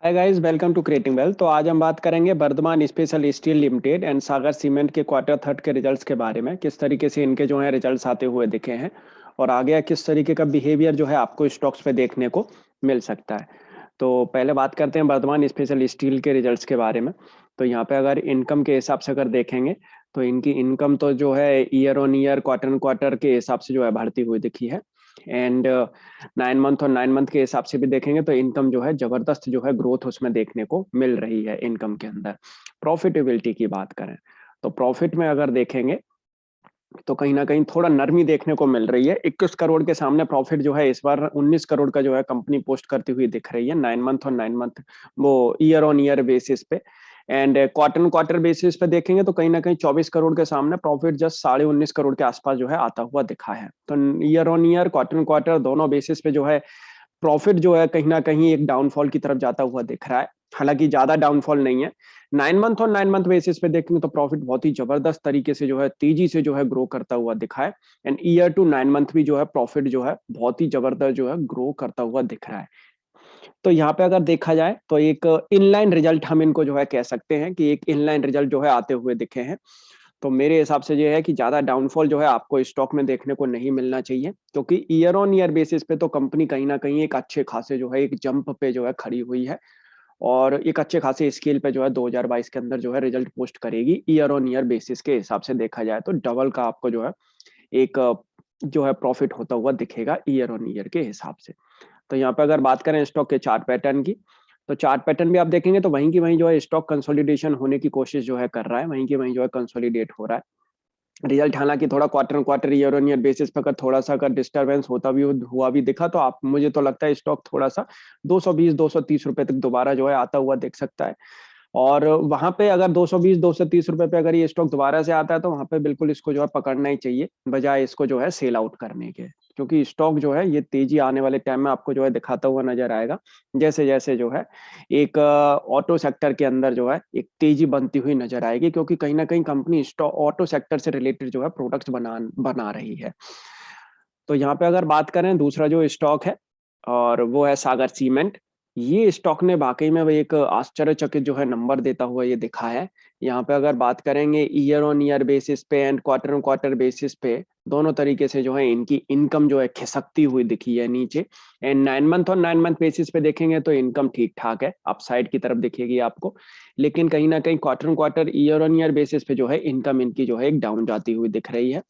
Hi guys, welcome to creating wealth. तो आज हम बात करेंगे Vardhman special steel limited and Sagar cement के क्वार्टर थर्ड के रिजल्ट्स के बारे में। किस तरीके से इनके जो है रिजल्ट्स आते हुए दिखे हैं और आगे किस तरीके का बिहेवियर जो है आपको स्टॉक्स पे देखने को मिल सकता है। तो पहले बात करते हैं वर्धमान स्पेशल स्टील के रिजल्ट्स के बारे में। तो यहाँ पे अगर इनकम के हिसाब से अगर देखेंगे तो इनकी इनकम तो जो है year on year quarter quarter के हिसाब से जो है बढ़ती हुई दिखी है। एंड 9 मंथ और 9 मंथ के हिसाब से भी देखेंगे तो इनकम जो है जबरदस्त जो है ग्रोथ उसमें देखने को मिल रही है इनकम के अंदर। प्रॉफिटेबिलिटी की बात करें तो प्रॉफिट में अगर देखेंगे तो कहीं ना कहीं थोड़ा नरमी देखने को मिल रही है। 21 करोड़ के सामने प्रॉफिट जो है इस बार 19 करोड़ का जो है कंपनी पोस्ट करती हुई दिख रही है 9 मंथ और 9 मंथ वो ईयर ऑन ईयर बेसिस पे। एंड क्वार्टर क्वार्टर बेसिस पे देखेंगे तो कहीं ना कहीं 24 करोड़ के सामने प्रॉफिट जस्ट 19.5 करोड़ के आसपास जो है आता हुआ दिखा है। तो year on year quarter quarter दोनों बेसिस पे जो है प्रॉफिट जो है कहीं ना कहीं एक डाउनफॉल की तरफ जाता हुआ दिख रहा है। हालांकि ज्यादा डाउनफॉल नहीं है। 9 मंथ और 9 मंथ बेसिस पे देखेंगे तो प्रॉफिट बहुत ही जबरदस्त तरीके से जो है तेजी से जो है ग्रो करता हुआ दिखा है। एंड ईयर टू 9 मंथ भी जो है प्रॉफिट जो है बहुत ही जबरदस्त जो है ग्रो करता हुआ दिख रहा है। तो यहाँ पे अगर देखा जाए तो एक इनलाइन रिजल्ट हम इनको जो है कह सकते हैं कि एक इनलाइन रिजल्ट जो है आते हुए दिखे हैं। तो मेरे हिसाब से ये है कि ज्यादा डाउनफॉल जो है आपको स्टॉक में देखने को नहीं मिलना चाहिए, क्योंकि ईयर ऑन ईयर बेसिस पे तो कंपनी कहीं ना कहीं एक अच्छे खासे जो है एक जंप पे जो है खड़ी हुई है। और एक अच्छे खासे स्केल पे जो है 2022 के अंदर जो है रिजल्ट पोस्ट करेगी। ईयर ऑन ईयर बेसिस के हिसाब से देखा जाए तो डबल का आपको जो है एक जो है प्रॉफिट होता हुआ दिखेगा ईयर ऑन ईयर के हिसाब से। तो यहाँ पे अगर बात करें स्टॉक के चार्ट पैटर्न की, तो चार्ट पैटर्न भी आप देखेंगे तो वहीं की वहीं जो है स्टॉक कंसोलिडेशन होने की कोशिश जो है कर रहा है, वहीं की वहीं जो है कंसोलिडेट हो रहा है। रिजल्ट हालांकि थोड़ा quarter quarter year on year basis पर अगर थोड़ा सा अगर डिस्टरबेंस होता भी हुआ भी दिखा तो आप मुझे तो लगता है स्टॉक थोड़ा सा 220 230 रुपए तक दोबारा जो है आता हुआ दिख सकता है। और वहां पे अगर 220 230 रुपए पे अगर ये स्टॉक दोबारा से आता है तो वहां पे बिल्कुल इसको जो है पकड़ना ही चाहिए, बजाय इसको जो है सेल आउट करने के। क्योंकि स्टॉक जो है ये तेजी आने वाले टाइम में आपको जो है दिखाता हुआ नजर आएगा, जैसे जैसे जो है एक ऑटो सेक्टर के अंदर जो है एक तेजी बनती हुई नजर आएगी, क्योंकि कहीं ना कहीं कंपनी स्टॉक ऑटो सेक्टर से रिलेटेड जो है प्रोडक्ट्स बना रही है। तो यहाँ पे अगर बात करें दूसरा जो स्टॉक है और वो है सागर सीमेंट। ये स्टॉक ने वाकई में वो एक आश्चर्यचकित जो है नंबर देता हुआ ये दिखा है। यहाँ पे अगर बात करेंगे ईयर ऑन ईयर बेसिस पे and quarter on quarter basis पे दोनों तरीके से जो है इनकी इनकम जो है खिसकती हुई दिखी है नीचे। एंड 9 मंथ और 9 मंथ बेसिस पे देखेंगे तो इनकम ठीक ठाक है, अपसाइड की तरफ दिखेगी आपको। लेकिन कहीं ना कहीं quarter on quarter year on year basis पे जो है इनकम इनकी जो है एक डाउन जाती हुई दिख रही है।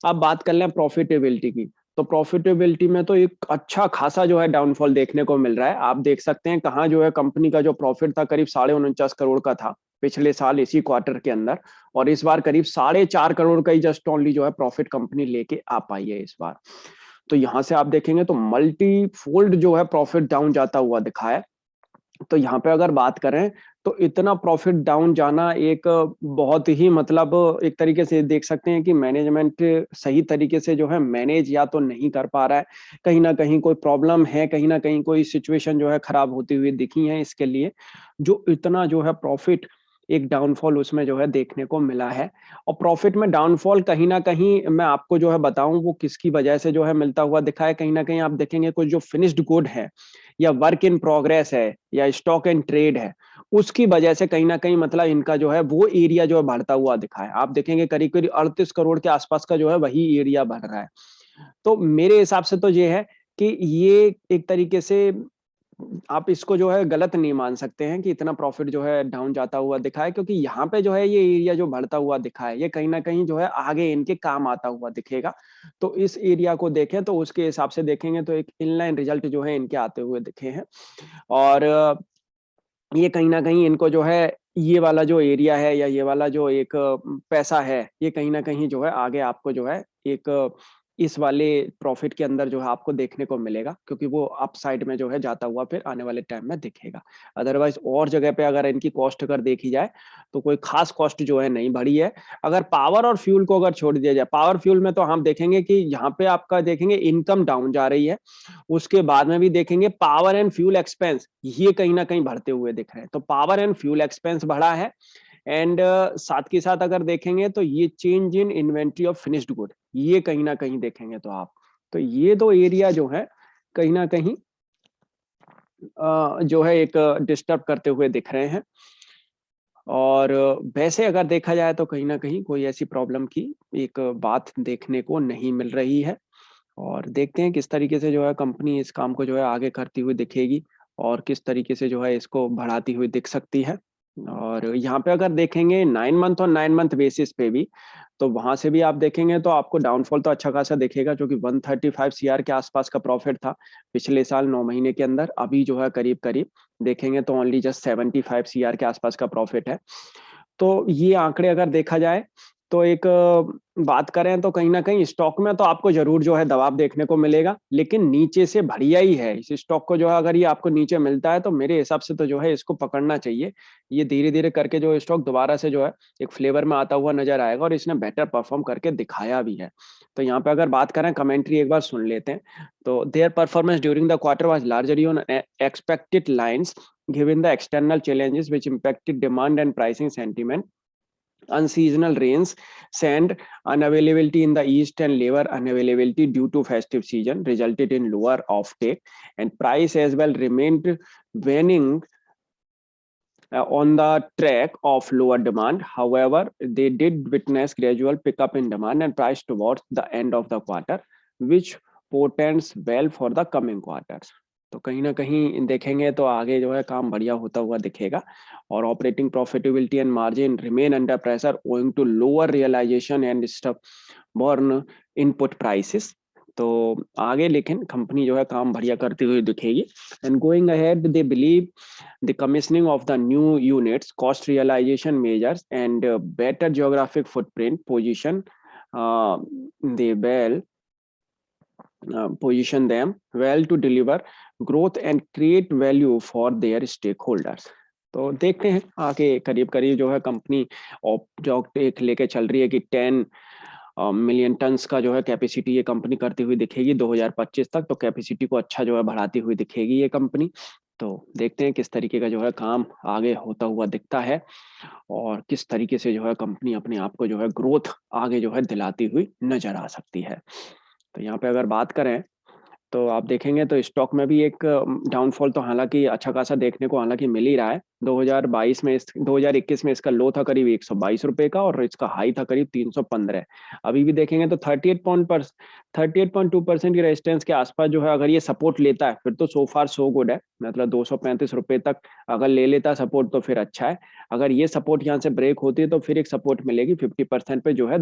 अब बात कर लें प्रॉफिटेबिलिटी की, तो प्रॉफिटेबिलिटी में तो एक अच्छा खासा जो है डाउनफॉल देखने को मिल रहा है। आप देख सकते हैं कहाँ जो है कंपनी का जो प्रॉफिट था करीब 49.5 करोड़ का था पिछले साल इसी क्वार्टर के अंदर, और इस बार करीब 4.5 करोड़ का ही जस्ट ओनली जो है प्रॉफिट कंपनी लेके आ पाई है इस बार। तो यहाँ से आप देखेंगे तो मल्टी फोल्ड जो है प्रॉफिट डाउन जाता हुआ दिखा है। तो यहाँ पे अगर बात करें तो इतना प्रॉफिट डाउन जाना एक बहुत ही मतलब एक तरीके से देख सकते हैं कि मैनेजमेंट सही तरीके से जो है मैनेज या तो नहीं कर पा रहा है, कहीं ना कहीं कोई प्रॉब्लम है, कहीं ना कहीं कोई सिचुएशन जो है खराब होती हुई दिखी है इसके लिए जो इतना जो है प्रॉफिट एक डाउनफॉल उसमें जो है देखने को मिला है। और प्रॉफिट में डाउनफॉल कहीं ना कहीं मैं आपको जो है बताऊं वो किसकी वजह से जो है मिलता हुआ दिखा है। कहीं ना कहीं आप देखेंगे कुछ जो फिनिश्ड गुड है या वर्क इन प्रोग्रेस है या स्टॉक एंड ट्रेड है, उसकी वजह से कहीं ना कहीं मतलब इनका जो है वो एरिया जो है बढ़ता हुआ दिखा है। आप देखेंगे करीब करीब 38 करोड़ के आसपास का जो है वही एरिया बढ़ रहा है। तो मेरे हिसाब से तो ये है कि ये एक तरीके से आप इसको जो है गलत नहीं मान सकते हैं कि इतना प्रॉफिट जो है डाउन जाता हुआ दिखा है, क्योंकि यहाँ पे जो है ये एरिया जो बढ़ता हुआ दिखा है ये कहीं ना कहीं जो है आगे इनके काम आता हुआ दिखेगा। तो इस एरिया को देखें तो उसके हिसाब से देखेंगे तो एक इनलाइन रिजल्ट जो है इनके आते हुए दिखे हैं। और ये कहीं न कहीं इनको जो है ये वाला जो एरिया है या ये वाला जो एक पैसा है, ये कहीं न कहीं जो है आगे आपको जो है एक इस वाले प्रॉफिट के अंदर जो है आपको देखने को मिलेगा, क्योंकि वो अप साइड में जो है जाता हुआ फिर आने वाले टाइम में दिखेगा। अदरवाइज़ और जगह पे अगर इनकी कॉस्ट अगर देखी जाए, तो कोई खास कॉस्ट जो है नहीं बढ़ी है। अगर पावर और फ्यूल को अगर छोड़ दिया जाए, पावर फ्यूल में तो हम देखेंगे कि यहाँ पे आपका देखेंगे इनकम डाउन जा रही है। उसके बाद में भी देखेंगे पावर एंड फ्यूल एक्सपेंस ये कहीं ना कहीं बढ़ते हुए दिख रहे हैं। तो पावर एंड फ्यूल एक्सपेंस बढ़ा है। एंड साथ के साथ अगर देखेंगे तो ये change in inventory of finished good ये कहीं ना कहीं देखेंगे तो आप, तो ये दो एरिया जो है कहीं ना कहीं जो है एक डिस्टर्ब करते हुए दिख रहे हैं। और वैसे अगर देखा जाए तो कहीं न कहीं कोई ऐसी प्रॉब्लम की एक बात देखने को नहीं मिल रही है। और देखते हैं किस तरीके से जो है कंपनी इस काम को जो है आगे करती हुई दिखेगी और किस तरीके से जो है इसको बढ़ाती हुई दिख सकती है। और यहाँ पे अगर देखेंगे 9 मंथ और 9 मंथ बेसिस पे भी, तो वहाँ से भी आप देखेंगे तो आपको डाउनफॉल तो अच्छा खासा दिखेगा, जो कि 135 सीआर के आसपास का प्रॉफिट था पिछले साल 9 महीने के अंदर। अभी जो है करीब-करीब देखेंगे तो ओनली जस्ट 75 सीआर के आसपास का प्रॉफिट है। तो ये आंकड़े अगर देखा जाए तो एक बात करें तो कहीं न कहीं स्टॉक में तो आपको ज़रूर जो है दबाव देखने को मिलेगा, लेकिन नीचे से बढ़िया ही है। इस स्टॉक को जो है अगर ये आपको नीचे मिलता है तो मेरे हिसाब से तो जो है इसको पकड़ना चाहिए। ये धीरे-धीरे करके जो स्टॉक दोबारा से जो है एक फ्लेवर में आता हुआ नज़र आएगा और इसने बेटर परफ़ॉर्म करके दिखाया भी है। तो यहाँ पे अगर बात करें कमेंट्री एक बार सुन लेते हैं। तो their performance during the quarter was largely on expected lines given the external challenges which impacted demand and pricing sentiment. Unseasonal rains, sand unavailability in the east and labor unavailability due to festive season resulted in lower offtake, and price as well remained waning on the track of lower demand. However, they did witness gradual pickup in demand and price towards the end of the quarter, which portends well for the coming quarters. तो कहीं ना कहीं देखेंगे तो आगे जो है काम बढ़िया होता हुआ दिखेगा। और operating profitability and margin remain under pressure owing to lower realisation and stubborn input prices. तो आगे लेकिन कंपनी जो है काम बढ़िया करती हुई दिखेगी। And going ahead they believe the commissioning of the new units, cost realization measures, and better geographic footprint uh, they well position them well to deliver growth and create value for their stakeholders. तो देखते हैं आगे करीब करीब जो है company जो एक लेके चल रही है कि 10 मिलियन टन्स का जो है कैपेसिटी ये कंपनी करती हुई दिखेगी 2025 तक। तो कैपेसिटी को अच्छा जो है बढ़ाती हुई दिखेगी ये कंपनी। तो देखते हैं किस तरीके का जो है काम आगे होता हुआ दिखता है और किस तरीके से जो है कंपनी अपने आप को जो है ग्रोथ आगे जो है दिलाती हुई नजर आ सकती है। तो यहाँ पे अगर बात करें तो आप देखेंगे तो स्टॉक में भी एक डाउनफॉल तो हालांकि अच्छा खासा देखने को हालांकि मिल ही रहा है। 2022 में 2021 में इसका लो था करीब 122 रुपए का और इसका हाई था करीब 315। अभी भी देखेंगे तो 38.2% की रेजिस्टेंस के आसपास जो है अगर ये सपोर्ट लेता है फिर तो सो फार सो गुड है। मतलब 235 रुपए तक अगर ले लेता है सपोर्ट तो फिर अच्छा है। अगर ये सपोर्ट यहाँ से ब्रेक होती है तो फिर एक सपोर्ट मिलेगी 50% पे जो है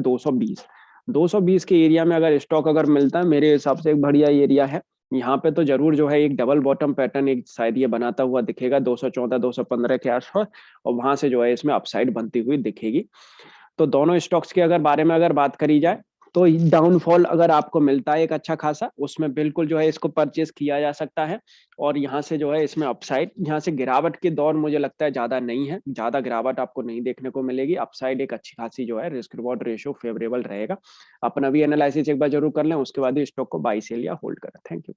220 के एरिया में अगर स्टॉक अगर मिलता है मेरे हिसाब से एक बढ़िया एरिया है। यहाँ पे तो जरूर जो है एक डबल बॉटम पैटर्न एक शायद ये बनाता हुआ दिखेगा 214 215 के आसपास और वहां से जो है इसमें अपसाइड बनती हुई दिखेगी। तो दोनों स्टॉक्स के अगर बारे में अगर बात करी जाए तो डाउनफॉल अगर आपको मिलता है एक अच्छा खासा उसमें बिल्कुल जो है इसको परचेज किया जा सकता है। और यहाँ से जो है इसमें अपसाइड यहाँ से गिरावट के दौर मुझे लगता है ज्यादा नहीं है, ज्यादा गिरावट आपको नहीं देखने को मिलेगी। अपसाइड एक अच्छी खासी जो है रिस्क रिवॉर्ड रेशियो फेवरेबल रहेगा। अपना भी एनालिसिस एक बार जरूर कर लें उसके बाद ही स्टॉक को बाई सेल या होल्ड करें। Thank you.